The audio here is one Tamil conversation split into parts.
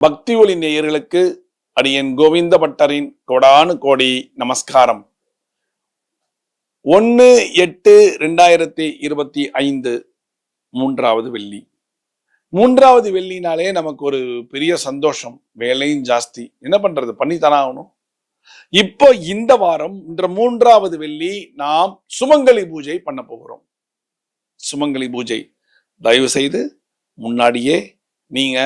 பக்தி ஒளி நேயர்களுக்கு அடியன் கோவிந்த பட்டரின் கோடானு கோடி நமஸ்காரம். 1/8/2025 மூன்றாவது வெள்ளி. மூன்றாவது வெள்ளினாலே நமக்கு ஒரு பெரிய சந்தோஷம், வேலையும் ஜாஸ்தி. என்ன பண்றது, பண்ணித்தானே ஆகணும். இப்போ இந்த வாரம் இன்ற மூன்றாவது வெள்ளி நாம் சுமங்கலி பூஜை பண்ண போகிறோம். சுமங்கலி பூஜை தயவு செய்து முன்னாடியே நீங்க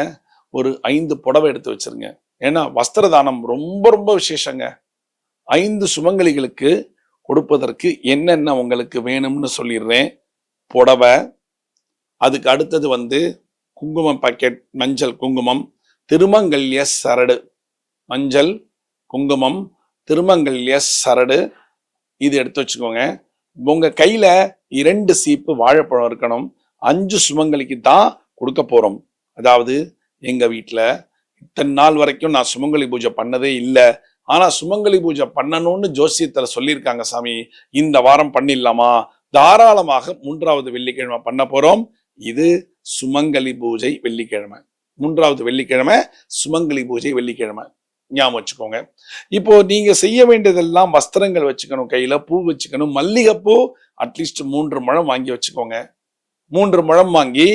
ஒரு 5 புடவை எடுத்து வச்சிருங்க. ஏன்னா வஸ்திர தானம் ரொம்ப ரொம்ப விசேஷங்க. 5 சுமங்கலிகளுக்கு கொடுப்பதற்கு என்னென்ன உங்களுக்கு வேணும்னு சொல்லிடுறேன். புடவை, அதுக்கு அடுத்தது குங்குமம் பாக்கெட், மஞ்சள் குங்குமம், திருமங்கல்ய சரடு, மஞ்சள் குங்குமம் திருமங்கல்ய சரடு, இது எடுத்து வச்சுக்கோங்க. உங்க கையில 2 சீப்பு வாழைப்பழம் இருக்கணும். 5 சுமங்கலிக்கு தான் கொடுக்க போறோம். அதாவது எங்க வீட்டுல இத்தனை நாள் வரைக்கும் நான் சுமங்கலி பூஜை பண்ணதே இல்லை. ஆனா சுமங்கலி பூஜை பண்ணணும்னு ஜோசியத்துல சொல்லியிருக்காங்க சாமி, இந்த வாரம் பண்ணிடலாமா? தாராளமாக மூன்றாவது வெள்ளிக்கிழமை பண்ண போறோம். இது சுமங்கலி பூஜை வெள்ளிக்கிழமை. மூன்றாவது வெள்ளிக்கிழமை சுமங்கலி பூஜை வெள்ளிக்கிழமை, ஞாபகம் வச்சுக்கோங்க. இப்போ நீங்க செய்ய வேண்டியதெல்லாம் வஸ்திரங்கள் வச்சுக்கணும், கையில பூ வச்சுக்கணும். மல்லிகைப்பூ அட்லீஸ்ட் 3 முழம் வாங்கி வச்சுக்கோங்க. 3 முழம் வாங்கி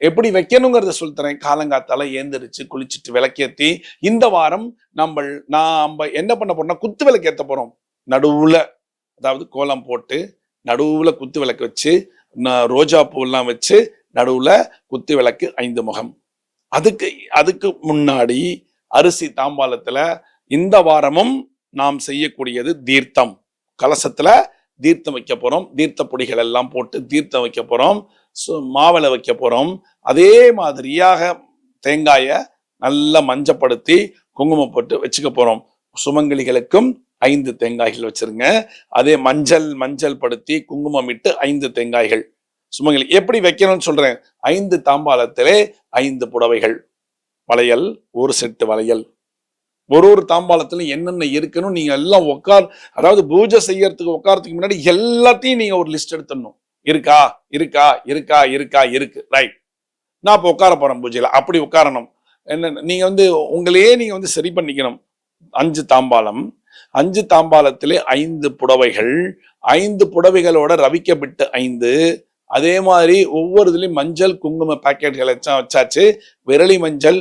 எப்படி வைக்கணுங்கிறத சொல்லித்தரேன். காலங்காத்தால ஏந்திரிச்சு குளிச்சுட்டு விளக்கேத்தி இந்த வாரம் நம்ம என்ன பண்ண போறோம்னா குத்து விளக்கு ஏத்த போறோம். நடுவுல, அதாவது கோலம் போட்டு நடுவுல குத்து விளக்கு வச்சு, ரோஜா பூ எல்லாம் வச்சு நடுவுல குத்து விளக்கு 5 முகம். அதுக்கு முன்னாடி அரிசி தாம்பாலத்துல இந்த வாரமும் நாம் செய்யக்கூடியது தீர்த்தம். கலசத்துல தீர்த்தம் வைக்க போறோம். தீர்த்த பொடிகள் எல்லாம் போட்டு தீர்த்தம் வைக்க போறோம். மாவிளை வைக்க போறோம். அதே மாதிரியாக தேங்காய நல்லா மஞ்சப்படுத்தி குங்குமம் போட்டு வச்சுக்க போறோம். சுமங்கலிகளுக்கும் 5 தேங்காய்கள் வச்சிருங்க. அதே மஞ்சள் படுத்தி குங்குமம் இட்டு 5 தேங்காய்கள். சுமங்கலி எப்படி வைக்கணும்னு சொல்றேன். 5 தாம்பாலத்திலே 5 புடவைகள், வளையல், ஒரு செட்டு வளையல். ஒரு தாம்பாலத்துல என்னென்ன இருக்கணும் நீங்க எல்லாம் அதாவது பூஜை செய்யறதுக்கு உட்காரத்துக்கு முன்னாடி எல்லாத்தையும் நீங்க ஒரு லிஸ்ட் எடுத்துடணும். இருக்கா இருக்கா இருக்கா இருக்கா இருக்கு, ரைட். நான் இப்ப உட்கார போறேன் பூஜையில, அப்படி உட்காரணும். என்ன நீங்க உங்களையே நீங்க சரி பண்ணிக்கணும். 5 தாம்பாலம், 5 தாம்பாலத்திலே 5 புடவைகள், 5 புடவைகளோட ரவிக்கப்பட்டு 5. அதே மாதிரி ஒவ்வொரு இதுலயும் மஞ்சள் குங்கும பாக்கெட்கள் வச்சாச்சு. விரலி மஞ்சள்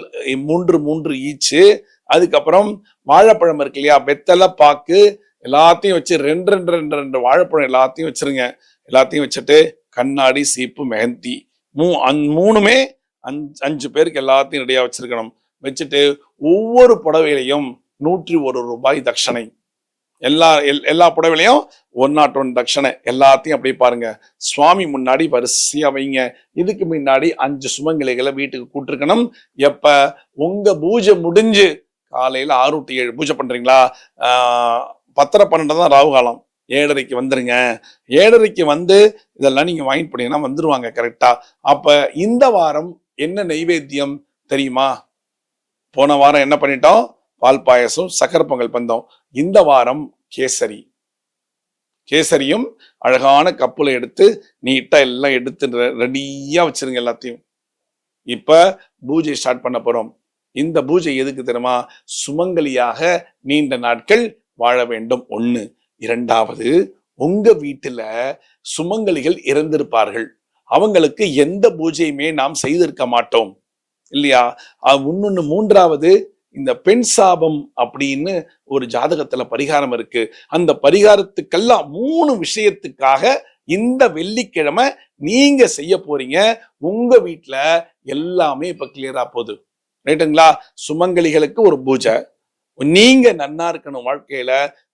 3 ஈச்சு. அதுக்கப்புறம் வாழைப்பழம் இருக்கு இல்லையா, வெத்தலை பாக்கு எல்லாத்தையும் வச்சு 2 வாழைப்பழம் எல்லாத்தையும் வச்சிருங்க. எல்லாத்தையும் வச்சுட்டு கண்ணாடி, சீப்பு, மெஹந்தி, 3மே 5 பேருக்கு எல்லாத்தையும் ரெடியா வச்சிருக்கணும். வச்சுட்டு ஒவ்வொரு புடவையிலையும் 101 ரூபாய் தட்சணை. எல்லா புடவையிலையும் 101 தட்சணை. எல்லாத்தையும் அப்படியே பாருங்க, சுவாமி முன்னாடி வரிசையா வைங்க. இதுக்கு முன்னாடி 5 சுமங்கலிகளை வீட்டுக்கு கூட்டிருக்கணும். எப்ப உங்க பூஜை முடிஞ்சு காலையில 6 to 7 பூஜை பண்றீங்களா, 10:12 தான் ராகு காலம். 7:30க்கு வந்துருங்க. 7:30க்கு இதெல்லாம் நீங்க வாங்கிட்டு போனீங்கன்னா வந்துருவாங்க கரெக்டா. அப்ப இந்த வாரம் என்ன நைவேத்தியம் தெரியுமா? போன வாரம் என்ன பண்ணிட்டோம்? பால் பாயசம், சக்கரை பொங்கல் பந்தோம். இந்த வாரம் கேசரியும் அழகான கப்புல எடுத்து நீட்டா எல்லாம் எடுத்து ரெடியா வச்சிருங்க எல்லாத்தையும். இப்ப பூஜை ஸ்டார்ட் பண்ண போறோம். இந்த பூஜை எதுக்கு தெரியுமா? சுமங்கலியாக நீண்ட நாட்கள் வாழ வேண்டும். 1. 2வது, உங்க வீட்டுல சுமங்கலிகள் இறந்திருப்பார்கள். அவங்களுக்கு எந்த பூஜையுமே நாம் செய்திருக்க மாட்டோம் இல்லையா? 3வது, இந்த பெண் சாபம் அப்படின்னு ஒரு ஜாதகத்துல பரிகாரம் இருக்கு. அந்த பரிகாரத்துக்கெல்லாம் 3 விஷயத்துக்காக இந்த வெள்ளிக்கிழமை நீங்க செய்ய போறீங்க. உங்க வீட்டுல எல்லாமே இப்ப கிளியரா போகுது, ரைட்டுங்களா? சுமங்கலிகளுக்கு ஒரு பூஜை, நீங்க நன்னா இருக்கணும், வாழ்க்கையில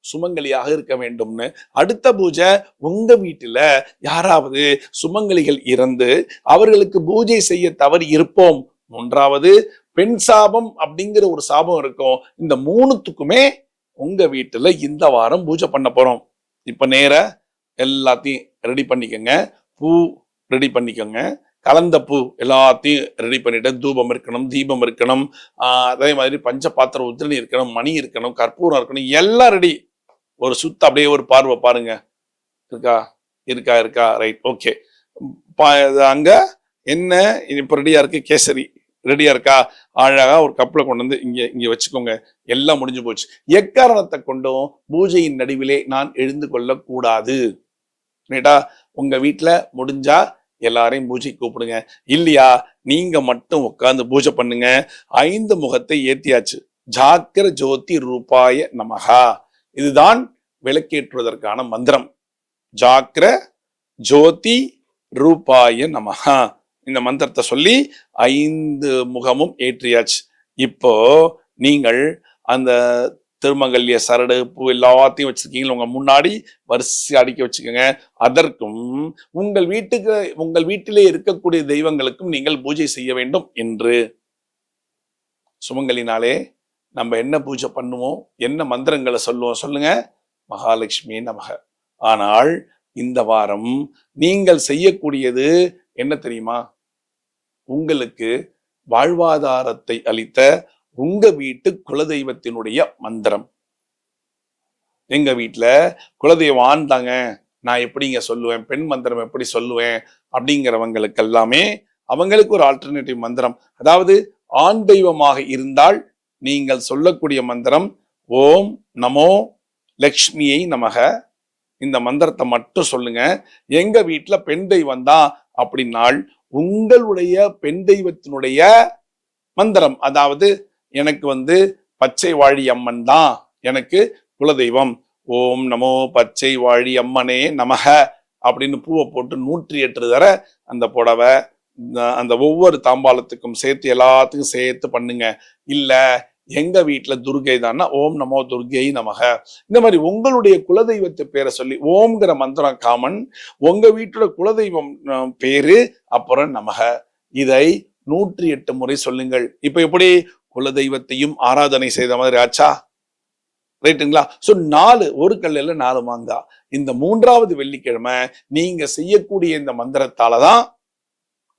சுமங்கலியாக இருக்க வேண்டும்னு. அடுத்த பூஜை, உங்க வீட்டுல யாராவது சுமங்கலிகள் இறந்து அவர்களுக்கு பூஜை செய்ய தவறி இருப்போம். 3வது, பெண் சாபம் அப்படிங்கிற ஒரு சாபம் இருக்கும். இந்த 3த்துக்குமே உங்க வீட்டுல இந்த வாரம் பூஜை பண்ண போறோம். இப்ப நேர எல்லாத்தையும் ரெடி பண்ணிக்கோங்க. பூ ரெடி பண்ணிக்கோங்க. கலந்த பூ எல்லாத்தையும் ரெடி பண்ணிட்டு, தூபம் இருக்கணும், தீபம் இருக்கணும், அதே மாதிரி பஞ்ச பாத்திரம் உத்திரணி இருக்கணும், மணி இருக்கணும், கற்பூரம் இருக்கணும், எல்லாம் ரெடி. ஒரு சுத்த அப்படியே ஒரு பார்வை பாருங்க. இருக்கா இருக்கா இருக்கா ரைட், ஓகே. அங்க என்ன இப்ப ரெடியா இருக்கு? கேசரி ரெடியா இருக்கா? அழகா ஒரு கப்ல கொண்டு வந்து இங்க இங்க வச்சுக்கோங்க. எல்லாம் முடிஞ்சு போச்சு. எக்காரணத்தை கொண்டும் பூஜையின் நடுவிலே நான் எழுந்து கொள்ளக் கூடாது. ரைட்டா? உங்க வீட்ல முடிஞ்சா எல்லாரையும் பூஜைக்கு கூப்பிடுங்க. இல்லையா நீங்க மட்டும் உட்கார்ந்து பூஜை பண்ணுங்க. 5 முகத்தை ஏத்தியாச்சு. ஜாக்கிர ஜோதி ரூபாய நமஹா. இதுதான் விளக்கேற்றுவதற்கான மந்திரம். ஜாக்கிர ஜோதி ரூபாய நமஹா. இந்த மந்திரத்தை சொல்லி 5 முகமும் ஏற்றியாச்சு. இப்போ நீங்கள் அந்த திருமங்கல்ய சரடு பூ எல்லாத்தையும் வச்சிருக்கீங்க உங்க முன்னாடி வரிசை அடுக்கி வச்சுக்கோங்க. அதற்கும் உங்கள் வீட்டிலே இருக்கக்கூடிய தெய்வங்களுக்கும் நீங்கள் பூஜை செய்ய வேண்டும் என்று. சுமங்கலினாலே நம்ம என்ன பூஜை பண்ணுவோம், என்ன மந்திரங்களை சொல்லுவோம் சொல்லுங்க? மகாலட்சுமி நமக. ஆனால் இந்த வாரம் நீங்கள் செய்யக்கூடியது என்ன தெரியுமா? உங்களுக்கு வாழ்வாதாரத்தை அளித்த உங்க வீட்டு குலதெய்வத்தினுடைய மந்திரம். எங்க வீட்டுல குலதெய்வம் ஆண்டாங்க, நான் எப்படிங்க சொல்லுவேன், பெண் மந்திரம் எப்படி சொல்லுவேன் அப்படிங்கிறவங்களுக்கு எல்லாமே அவங்களுக்கு ஒரு ஆல்டர்னேட்டிவ் மந்திரம். அதாவது ஆண் தெய்வமாக இருந்தால் நீங்கள் சொல்லக்கூடிய மந்திரம் ஓம் நமோ லக்ஷ்மியை நமக. இந்த மந்திரத்தை மட்டும் சொல்லுங்க. எங்க வீட்டுல பெண் தெய்வம் தான் அப்படின்னால் உங்களுடைய பெண் தெய்வத்தினுடைய மந்திரம், அதாவது எனக்கு பச்சை வாழி அம்மன் தான் எனக்கு குலதெய்வம். ஓம் நமோ பச்சை வாழி அம்மனே நமக அப்படின்னு பூவை போட்டு 108 தர அந்த புடவை அந்த ஒவ்வொரு தாம்பாளத்துக்கும் சேர்த்து எல்லாத்துக்கும் சேர்த்து பண்ணுங்க. இல்ல எங்க வீட்டுல துர்கை தான்னா ஓம் நமோ துர்கை நமக. இந்த மாதிரி உங்களுடைய குலதெய்வத்தை பேரை சொல்லி ஓம்ங்கிற மந்திரம் காமன், உங்க வீட்டோட குலதெய்வம் பேரு அப்புறம் நமக. இதை 108 முறை சொல்லுங்கள். இப்ப எப்படி குலதெய்வத்தையும் ஆராதனை செய்த மாதிரி ஆச்சா? ரைட்டுங்களா? சோ 4 ஒரு கல்லுல 4 மாங்காய். இந்த 3வது வெள்ளிக்கிழமை நீங்க செய்யக்கூடிய இந்த மந்திரத்தாலதான்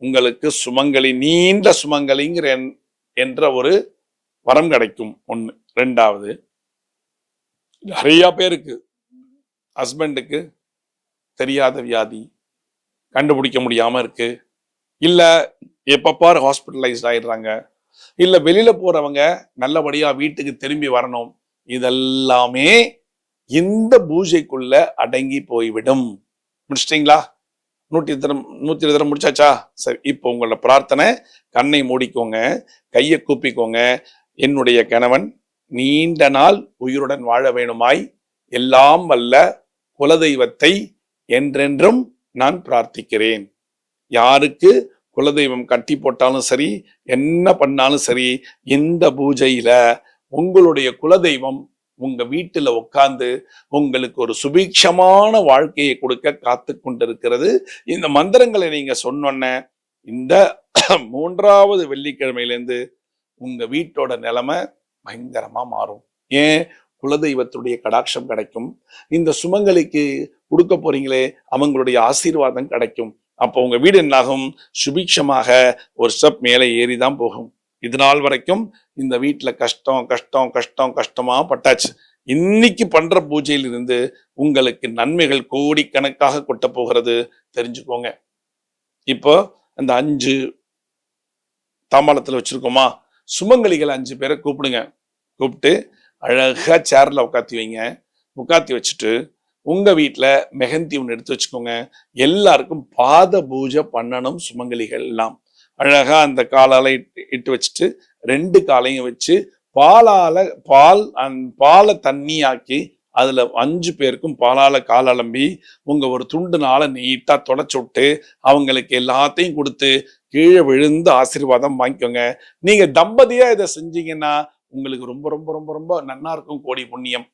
உங்களுக்கு சுமங்கலி, நீண்ட சுமங்கலிங்கிற என்ற ஒரு வரம் கிடைக்கும். 1. 2வது, நிறைய பேருக்கு ஹஸ்பண்டுக்கு தெரியாத வியாதி, கண்டுபிடிக்க முடியாம இருக்கு, இல்ல எப்பப்பாரு ஹாஸ்பிட்டலைஸ்ட் ஆயிடுறாங்க, இல்ல வெளியில போறவங்க நல்லபடியா வீட்டுக்கு திரும்பி வரணும். இதெல்லாமே இந்த பூஜைக்குள்ள அடங்கி போய்விடும். முடிச்சிட்டீங்களா? 120 தரம் முடிச்சாச்சா? சரி, இப்போ உங்களோட பிரார்த்தனை. கண்ணை மூடிக்கோங்க, கையை கூப்பிக்கோங்க. என்னுடைய கணவன் நீண்ட நாள் உயிருடன் வாழ வேணுமாய் எல்லாம் வல்ல குலதெய்வத்தை என்றென்றும் நான் பிரார்த்திக்கிறேன். யாருக்கு குலதெய்வம் கட்டி போட்டாலும் சரி, என்ன பண்ணாலும் சரி, இந்த பூஜையில உங்களுடைய குலதெய்வம் உங்க வீட்டுல உட்கார்ந்து உங்களுக்கு ஒரு சுபீட்சமான வாழ்க்கையை கொடுக்க காத்து கொண்டிருக்கிறது. இந்த மந்திரங்களை நீங்க சொன்ன இந்த 3வது வெள்ளிக்கிழமையிலேருந்து உங்க வீட்டோட நிலைமை பயங்கரமா மாறும். ஏன்? குலதெய்வத்துடைய கடாட்சம் கிடைக்கும். இந்த சுமங்கலிக்கு கொடுக்க போறீங்களே அவங்களுடைய ஆசீர்வாதம் கிடைக்கும். அப்போ உங்க வீடு என்னாகும்? சுபீட்சமாக ஒரு ஸ்டெப் மேலே ஏறிதான் போகும். இது நாள் வரைக்கும் இந்த வீட்டுல கஷ்டம் கஷ்டம் கஷ்டம் கஷ்டமா பட்டாச்சு. இன்னைக்கு பண்ற பூஜையில் இருந்து உங்களுக்கு நன்மைகள் கோடிக்கணக்காக கொட்ட போகிறது, தெரிஞ்சுக்கோங்க. இப்போ அந்த 5 தாம்பாளத்துல வச்சிருக்கோமா, சுமங்கலிகள் 5 பேரை கூப்பிடுங்க. கூப்பிட்டு அழகா சேர்ல உட்காத்தி வைங்க. உட்காத்தி வச்சுட்டு உங்க வீட்டுல மெஹந்தி ஒன்று எடுத்து வச்சுக்கோங்க. எல்லாருக்கும் பாத பூஜை பண்ணணும். சுமங்கலிகள் எல்லாம் அழகா அந்த காலால இட்டு வச்சுட்டு 2 காலையும் வச்சு பாலை தண்ணி ஆக்கி அதுல 5 பேருக்கும் பாலால கால் அலம்பி உங்க ஒரு துண்டுனால நீட்டா தொடச்சு விட்டு அவங்களுக்கு எல்லாத்தையும் கொடுத்து கீழே விழுந்து ஆசீர்வாதம் வாங்கிக்கோங்க. நீங்க தம்பதியா இதை செஞ்சீங்கன்னா உங்களுக்கு ரொம்ப ரொம்ப ரொம்ப ரொம்ப நன்னா இருக்கும். கோடி புண்ணியம்.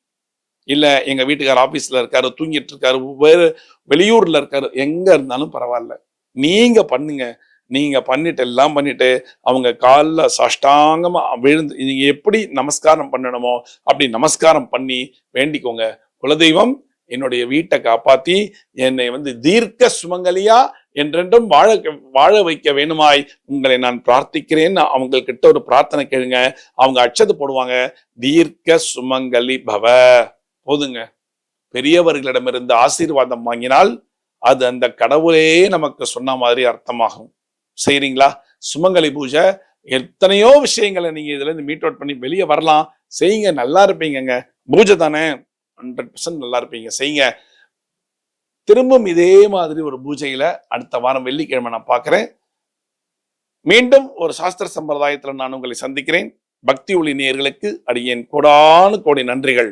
இல்ல எங்க வீட்டுக்கார ஆபீஸ்ல இருக்காரு, தூங்கிட்டு இருக்காரு, வேறு வெளியூர்ல இருக்காரு, எங்க இருந்தாலும் பரவாயில்ல, நீங்க பண்ணுங்க. நீங்க எல்லாம் பண்ணிட்டு அவங்க காலில் சாஷ்டாங்கமா விழுந்து நீங்க எப்படி நமஸ்காரம் பண்ணணுமோ அப்படி நமஸ்காரம் பண்ணி வேண்டிக்கோங்க. குலதெய்வம் என்னுடைய வீட்டை காப்பாத்தி என்னை தீர்க்க சுமங்கலியா என்றென்றும் வாழ வைக்க வேணுமாய் உங்களை நான் பிரார்த்திக்கிறேன்னு அவங்க கிட்ட ஒரு பிரார்த்தனை கேளுங்க. அவங்க அட்சது போடுவாங்க. தீர்க்க சுமங்கலி பவ. போதுங்க. பெரியவர்களிடமிருந்து ஆசீர்வாதம் வாங்கினால் அது அந்த கடவுளே நமக்கு சொன்ன மாதிரி அர்த்தமாகும். செய்றீங்களா? சுமங்கலி பூஜை எத்தனையோ விஷயங்களை நீங்க இதுல இருந்து மீட் அவுட் பண்ணி வெளியே வரலாம். செய்யுங்க, நல்லா இருப்பீங்கங்க. பூஜை தானே, 100% நல்லா இருப்பீங்க, செய்யுங்க. திரும்பவும் இதே மாதிரி ஒரு பூஜையில அடுத்த வாரம் வெள்ளிக்கிழமை நான் பார்க்கிறேன். மீண்டும் ஒரு சாஸ்திர சம்பிரதாயத்துல நான் உங்களை சந்திக்கிறேன். பக்தி ஒளி நேயர்களுக்கு அடியேன் கோடானு கோடி நன்றிகள்.